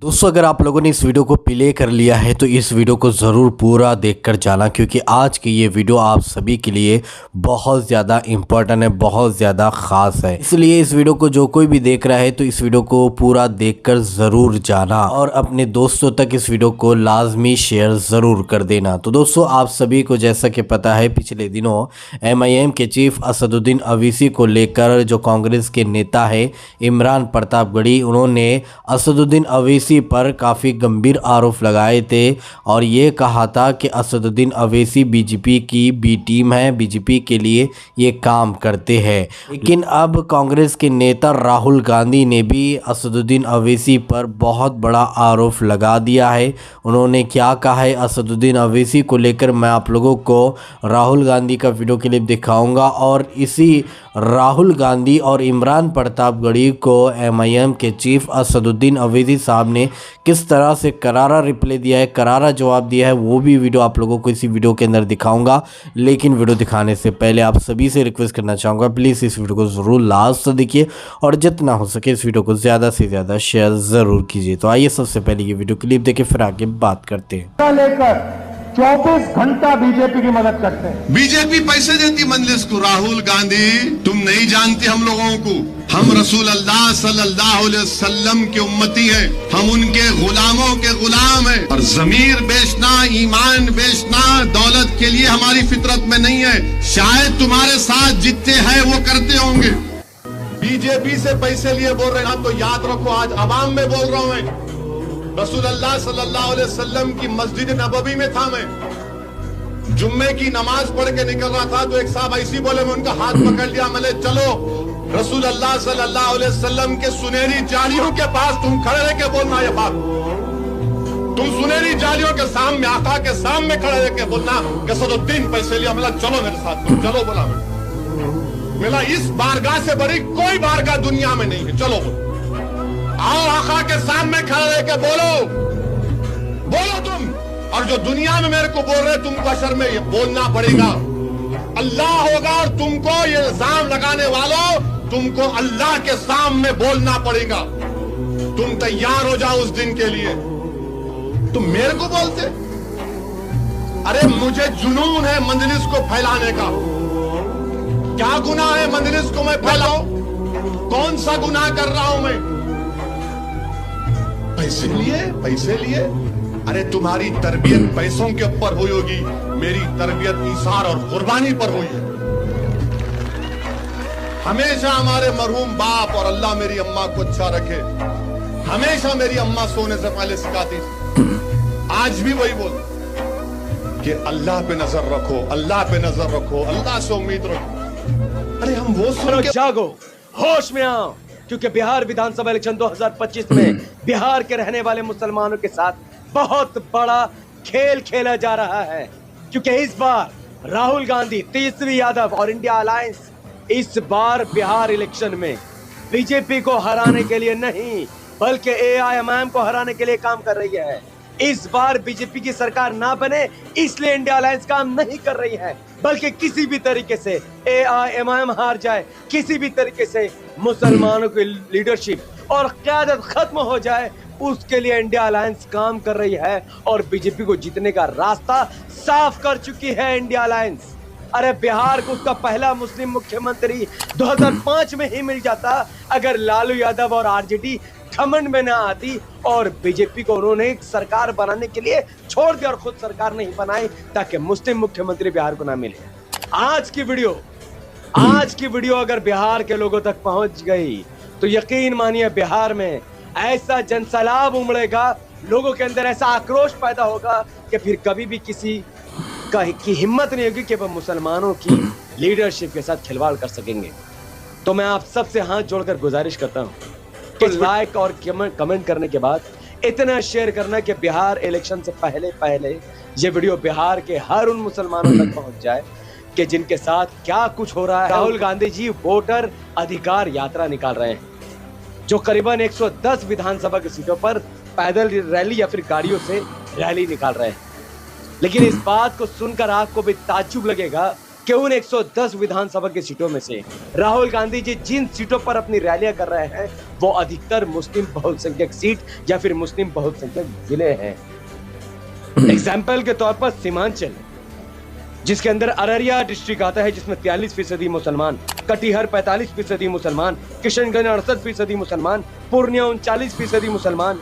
दोस्तों अगर आप लोगों ने इस वीडियो को प्ले कर लिया है तो इस वीडियो को ज़रूर पूरा देखकर जाना, क्योंकि आज की ये वीडियो आप सभी के लिए बहुत ज़्यादा इम्पोर्टेंट है, बहुत ज़्यादा ख़ास है। इसलिए इस वीडियो को जो कोई भी देख रहा है तो इस वीडियो को पूरा देखकर ज़रूर जाना और अपने दोस्तों तक इस वीडियो को लाजमी शेयर ज़रूर कर देना। तो दोस्तों आप सभी को जैसा कि पता है, पिछले दिनों MIM के चीफ असदुद्दीन अवीसी को लेकर जो कांग्रेस के नेता है इमरान प्रतापगढ़ी, उन्होंने असदुद्दीन अवीसी पर काफ़ी गंभीर आरोप लगाए थे और ये कहा था कि असदुद्दीन अवैसी बीजेपी की बी टीम है, बीजेपी के लिए ये काम करते हैं। लेकिन अब कांग्रेस के नेता राहुल गांधी ने भी असदुद्दीन अवैसी पर बहुत बड़ा आरोप लगा दिया है। उन्होंने क्या कहा है असदुद्दीन अवैसी को लेकर मैं आप लोगों को राहुल गांधी का वीडियो क्लिप दिखाऊंगा और इसी राहुल गांधी और इमरान प्रतापगढ़ी को MIM के चीफ असदुद्दीन अवैसी साहब ने किस तरह से करारा रिप्लाई दिया है, करारा जवाब दिया है, वो भी वीडियो आप लोगों को इसी वीडियो के अंदर दिखाऊंगा। लेकिन वीडियो दिखाने से पहले आप सभी से रिक्वेस्ट करना चाहूँगा, प्लीज़ इस वीडियो को ज़रूर लास्ट तक देखिए और जितना हो सके इस वीडियो को ज़्यादा से ज़्यादा शेयर ज़रूर कीजिए। तो आइए सबसे पहले ये वीडियो क्लिप देखे फिर आगे बात करते हैं। लेकर 24 घंटा बीजेपी की मदद करते हैं। बीजेपी पैसे देती मंजलिस को। राहुल गांधी, तुम नहीं जानते हम लोगों को। हम रसूल अल्लाह सल्लल्लाहु अलैहि वसल्लम की उम्मती हैं, हम उनके गुलामों के गुलाम हैं। और जमीर बेचना, ईमान बेचना दौलत के लिए हमारी फितरत में नहीं है। शायद तुम्हारे साथ जितने हैं वो करते होंगे। बीजेपी से पैसे लिए बोल रहे हैं तो याद रखो, आज अवाम में बोल रहा हूं मैं। रसूलुल्लाह सल्लल्लाहु अलैहि वसल्लम की मस्जिद नबवी में था मैं, जुम्मे की नमाज पढ़ के निकल रहा था तो एक साहब ऐसी बोले, मैं उनका हाथ पकड़ लिया, मैंने चलो रसूलुल्लाह सल्लल्लाहु अलैहि वसल्लम के सुनहरी जालियों के पास तुम खड़े रह के बोलना ये बात। तुम सुनहरी जालियों के सामने, आका के सामने खड़े रह के बोलना कि असदुद्दीन पैसे लिया। मिला चलो मेरे साथ, तुम चलो। बोला मिला इस बारगाह से बड़ी कोई बारगाह दुनिया में नहीं है, चलो आओ आका के सामने खड़े रह के बोलो तुम। और जो दुनिया में मेरे को बोल रहे तुमको अशर में ये बोलना पड़ेगा। अल्लाह होगा और तुमको ये इल्जाम लगाने वालों, तुमको अल्लाह के सामने बोलना पड़ेगा। तुम तैयार हो जाओ उस दिन के लिए। तुम मेरे को बोलते, अरे मुझे जुनून है मंजलिस को फैलाने का। क्या गुनाह है मंजलिस को मैं फैलाऊं? कौन सा गुनाह कर रहा हूं मैं? पैसे लिए। अरे तुम्हारी तरबियत पैसों के ऊपर हुई होगी, मेरी तरबियत ईसार और कुर्बानी पर हुई है। हमेशा हमारे मरहूम बाप और अल्लाह मेरी अम्मा को अच्छा रखे, हमेशा मेरी अम्मा सोने से पहले सिखाती थी, आज भी वही बोल कि अल्लाह पे नजर रखो, अल्लाह पे नजर रखो, अल्लाह से उम्मीद रखो। अरे हम वो सुन के जागो, होश में आओ, क्योंकि बिहार विधानसभा इलेक्शन 2025 में बिहार के रहने वाले मुसलमानों के साथ बहुत बड़ा खेल खेला जा रहा है। क्योंकि इस बार राहुल गांधी, तेजस्वी यादव और इंडिया अलायंस इस बार बिहार इलेक्शन में बीजेपी को हराने के लिए नहीं बल्कि AIMIM को हराने के लिए काम कर रही है। इस बार बीजेपी की सरकार ना बने इसलिए इंडिया अलायंस काम नहीं कर रही है, बल्कि किसी भी तरीके से AIMIM हार जाए, किसी भी तरीके से मुसलमानों की लीडरशिप और क़यादत खत्म हो जाए, उसके लिए इंडिया अलायंस काम कर रही है और बीजेपी को जीतने का रास्ता साफ कर चुकी है इंडिया अलायंस। अरे बिहार को उसका पहला मुस्लिम मुख्यमंत्री 2005 में ही मिल जाता अगर लालू यादव और RJD घमंड में ना आती और बीजेपी को उन्होंने सरकार बनाने के लिए छोड़ दिया और खुद सरकार नहीं बनाई ताकि मुस्लिम मुख्यमंत्री बिहार को ना मिले। आज की वीडियो अगर बिहार के लोगों तक पहुंच गई तो यकीन मानिए बिहार में ऐसा जनसैलाब उमड़ेगा, लोगों के अंदर ऐसा आक्रोश पैदा होगा कि फिर कभी भी किसी की हिम्मत नहीं होगी कि वह मुसलमानों की लीडरशिप के साथ खिलवाड़ कर सकेंगे। तो मैं आप सबसे हाथ जोड़कर गुजारिश करता हूं कि लाइक और कमेंट करने के बाद इतना शेयर करना कि बिहार इलेक्शन से पहले ये वीडियो बिहार के हर उन मुसलमानों तक पहुंच जाए कि जिनके साथ क्या कुछ हो रहा है। राहुल गांधी जी वोटर अधिकार यात्रा निकाल रहे हैं, जो करीबन 110 विधानसभा की सीटों पर पैदल रैली या फिर गाड़ियों से रैली निकाल रहे हैं। लेकिन इस बात को सुनकर आपको भी ताज्जुब लगेगा कि कि उन 110 विधानसभा की सीटों में से राहुल गांधी जी जिन सीटों पर अपनी रैलियां कर रहे हैं वो अधिकतर मुस्लिम बहुसंख्यक सीट या फिर मुस्लिम बहुसंख्यक जिले हैं। एग्जाम्पल के तौर पर सीमांचल, जिसके अंदर अररिया डिस्ट्रिक्ट आता है जिसमें 43% मुसलमान, कटिहार 45% मुसलमान, किशनगंज 68% मुसलमान, पूर्णिया 39% मुसलमान।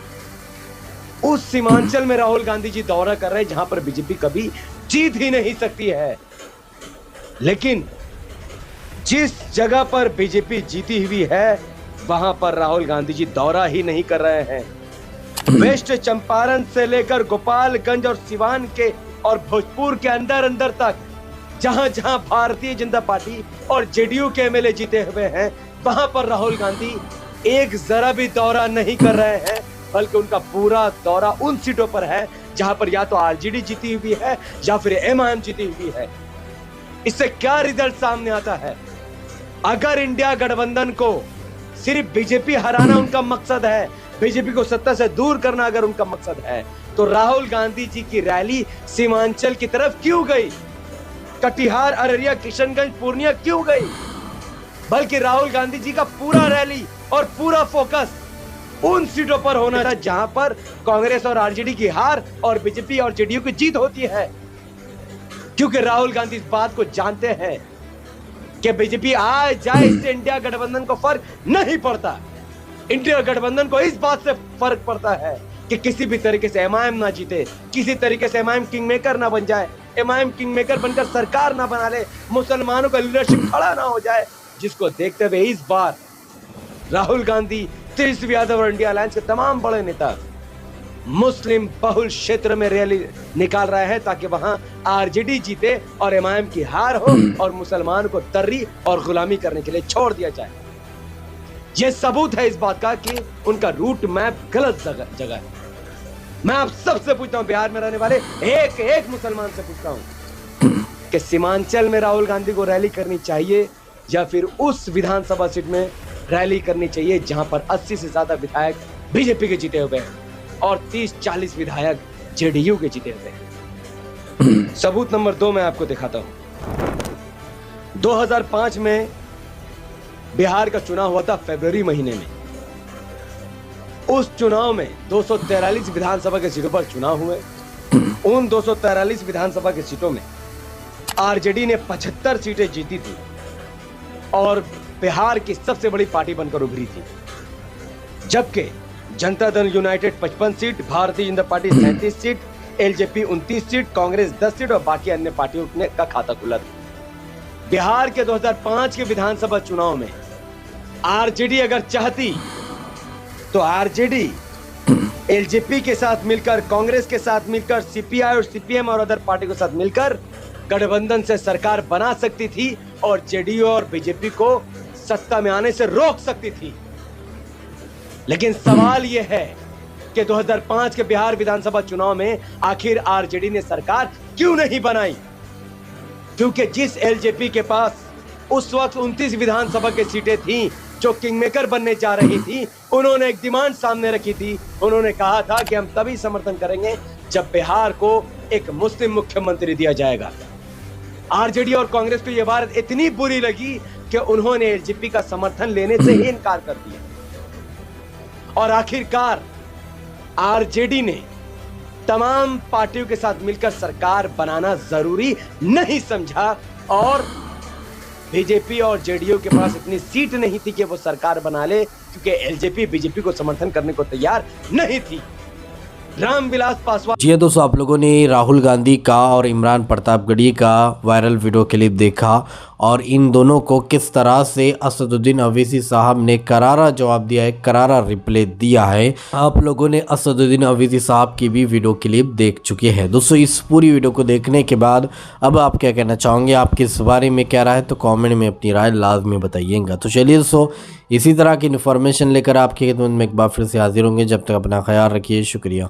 उस सीमांचल में राहुल गांधी जी दौरा कर रहे हैं जहां पर बीजेपी कभी जीत ही नहीं सकती है। लेकिन जिस जगह पर बीजेपी जीती हुई है वहां पर राहुल गांधी जी दौरा ही नहीं कर रहे हैं। वेस्ट चंपारण से लेकर गोपालगंज और सिवान के और भोजपुर के अंदर तक जहां जहां भारतीय जनता पार्टी और जेडीयू के एमएलए जीते हुए हैं वहां पर राहुल गांधी एक जरा भी दौरा नहीं कर रहे हैं, बल्कि उनका पूरा दौरा उन सीटों पर है जहां पर या तो आरजेडी जीती हुई है या फिर एमआईएम जीती हुई है। इससे क्या रिजल्ट सामने आता है? अगर इंडिया गठबंधन को सिर्फ बीजेपी हराना उनका मकसद है, बीजेपी को सत्ता से दूर करना अगर उनका मकसद है, तो राहुल गांधी जी की रैली सीमांचल की तरफ क्यों गई? कटिहार, अररिया, किशनगंज, पूर्णिया क्यों गई? बल्कि राहुल गांधी जी का पूरा रैली और पूरा फोकस उन सीटों पर होना था जहां पर कांग्रेस और आरजेडी की हार और बीजेपी और जेडीयू की जीत होती है। क्योंकि राहुल गांधी इस बात को जानते हैं कि बीजेपी आए जाए इससे इंडिया गठबंधन को फर्क नहीं पड़ता। इंडिया गठबंधन को इस बात से फर्क पड़ता है कि किसी भी तरीके से एमआईएम ना जीते, किसी तरीके से एमआईएम किंगमेकर ना बन जाए, एमआईएम किंगमेकर बनकर सरकार ना बना ले, मुसलमानों का लीडरशिप खड़ा ना हो जाए, जिसको देखते हुए इस बार राहुल गांधी, तेजस्वी यादव और इंडिया अलायंस के तमाम बड़े नेता मुस्लिम बहुल क्षेत्र में रैली निकाल रहे हैं ताकि वहां आरजेडी जीते और एमआईएम की हार हो और मुसलमानों को तर्री और गुलामी करने के लिए छोड़ दिया जाए। यह सबूत है इस बात का कि उनका रूट मैप गलत जगह है। मैं आप सबसे पूछता हूं, बिहार में रहने वाले एक एक मुसलमान से पूछता हूं कि सीमांचल में राहुल गांधी को रैली करनी चाहिए या फिर उस विधानसभा सीट में रैली करनी चाहिए जहां पर 80 से ज्यादा विधायक बीजेपी के जीते हुए हैं और 30-40 विधायक जेडीयू के जीते हुए हैं। सबूत नंबर 2 मैं आपको दिखाता हूं। 2005 में बिहार का चुनाव हुआ था फरवरी महीने में। उस चुनाव में 243 विधानसभा के सीटों पर चुनाव हुए। उन 243 विधानसभा की सीटों में आरजेडी ने 75 सीटें जीती थी और बिहार की सबसे बड़ी पार्टी बनकर उभरी थी, जबकि Janata Dal United 55 seat, Bharatiya Janata party 37 seat, LJP 29 seat, Congress 10 seat और बाकी अन्य पार्टियों का खाता खुला था। बिहार के 2005 के विधानसभा चुनाव में आरजेडी अगर चाहती तो आरजेडी एलजेपी के साथ मिलकर, कांग्रेस के साथ मिलकर, सीपीआई और सीपीएम और अदर पार्टी के साथ मिलकर गठबंधन से सरकार बना सकती थी और जेडीयू और बीजेपी को सत्ता में आने से रोक सकती थी। लेकिन सवाल यह है कि 2005 के बिहार विधानसभा चुनाव में आखिर आरजेडी ने सरकार क्यों नहीं बनाई? क्योंकि जिस एलजेपी के पास उस वक्त 29 विधानसभा की सीटें थीं जो किंगमेकर बनने जा रही थी, उन्होंने एक डिमांड सामने रखी थी। उन्होंने कहा था कि हम तभी समर्थन करेंगे जब बिहार को एक मुस्लिम मुख्यमंत्री दिया जाएगा। आरजेडी और कांग्रेस को यह बात इतनी बुरी लगी कि उन्होंने एलजेपी का समर्थन लेने से ही इनकार कर दिया और आखिरकार आरजेडी ने तमाम पार्टियों के साथ मिलकर सरकार बनाना जरूरी नहीं समझा और बीजेपी और जेडीयू के पास इतनी सीट नहीं थी कि वो सरकार बना ले, क्योंकि एलजेपी बीजेपी को समर्थन करने को तैयार नहीं थी। रामविलास पासवान। जी हाँ दोस्तों, आप लोगों ने राहुल गांधी का और इमरान प्रतापगढ़ी का वायरल वीडियो क्लिप देखा और इन दोनों को किस तरह से असदुद्दीन अवैसी साहब ने करारा जवाब दिया है, करारा रिप्लाई दिया है। आप लोगों ने असदुद्दीन अवैसी साहब की भी वीडियो क्लिप देख चुके हैं। दोस्तों, इस पूरी वीडियो को देखने के बाद अब आप क्या कहना चाहोगे, आपके इस बारे में क्या राय है, तो कॉमेंट में अपनी राय लाजमी बताइएगा। तो चलिए दोस्तों, इसी तरह की इन्फॉर्मेशन लेकर आपकी खिदमत में एक बार फिर से हाजिर होंगे। जब तक अपना ख्याल रखिए, शुक्रिया।